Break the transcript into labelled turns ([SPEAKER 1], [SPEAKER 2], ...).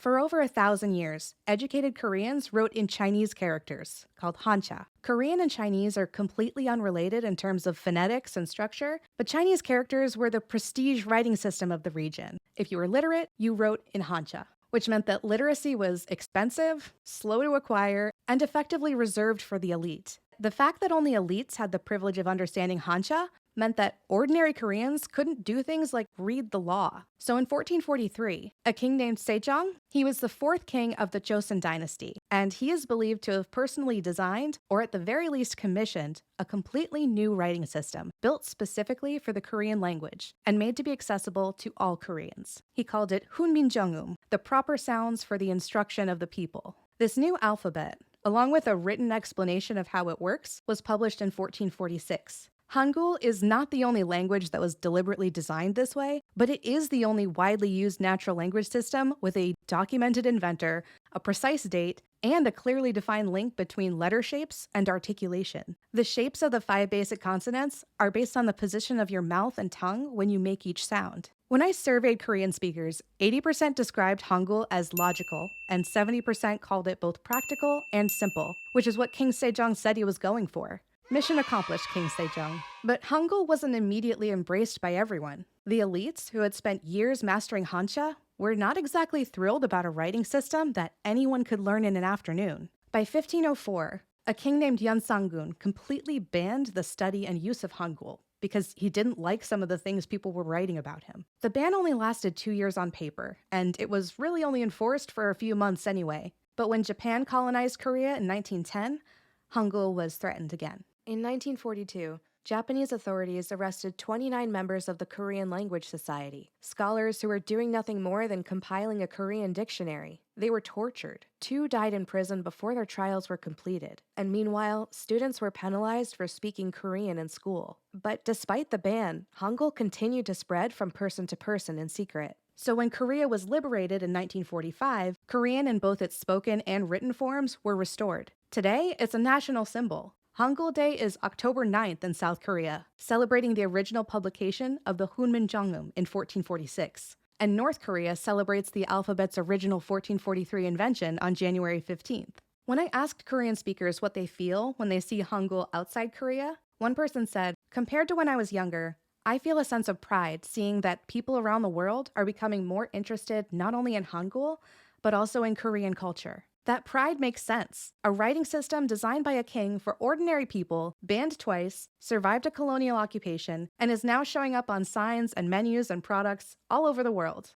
[SPEAKER 1] For over 1,000 years, educated Koreans wrote in Chinese characters, called Hanja. Korean and Chinese are completely unrelated in terms of phonetics and structure, but Chinese characters were the prestige writing system of the region. If you were literate, you wrote in Hanja, which meant that literacy was expensive, slow to acquire, and effectively reserved for the elite. The fact that only elites had the privilege of understanding Hanja meant that ordinary Koreans couldn't do things like read the law. So in 1443, a king named Sejong, he was the fourth king of the Joseon dynasty, and he is believed to have personally designed, or at the very least commissioned, a completely new writing system built specifically for the Korean language and made to be accessible to all Koreans. He called it Hunminjeongeum, the proper sounds for the instruction of the people. This new alphabet, along with a written explanation of how it works, was published in 1446. Hangul is not the only language that was deliberately designed this way, but it is the only widely used natural language system with a documented inventor, a precise date, and a clearly defined link between letter shapes and articulation. The shapes of the 5 basic consonants are based on the position of your mouth and tongue when you make each sound. When I surveyed Korean speakers, 80% described Hangul as logical, and 70% called it both practical and simple, which is what King Sejong said he was going for. Mission accomplished, King Sejong. But Hangul wasn't immediately embraced by everyone. The elites, who had spent years mastering Hanja, were not exactly thrilled about a writing system that anyone could learn in an afternoon. By 1504, a king named Yeonsangun completely banned the study and use of Hangul because he didn't like some of the things people were writing about him. The ban only lasted 2 years on paper, and it was really only enforced for a few months anyway. But when Japan colonized Korea in 1910, Hangul was threatened again. In 1942, Japanese authorities arrested 29 members of the Korean Language Society, scholars who were doing nothing more than compiling a Korean dictionary. They were tortured. 2 died in prison before their trials were completed, and meanwhile, students were penalized for speaking Korean in school. But despite the ban, Hangul continued to spread from person to person in secret. So when Korea was liberated in 1945, Korean in both its spoken and written forms were restored. Today, it's a national symbol. Hangul Day is October 9th in South Korea, celebrating the original publication of the Hunminjeongeum in 1446. And North Korea celebrates the alphabet's original 1443 invention on January 15th. When I asked Korean speakers what they feel when they see Hangul outside Korea, one person said, "Compared to when I was younger, I feel a sense of pride seeing that people around the world are becoming more interested not only in Hangul, but also in Korean culture." That pride makes sense. A writing system designed by a king for ordinary people, banned twice, survived a colonial occupation, and is now showing up on signs and menus and products all over the world.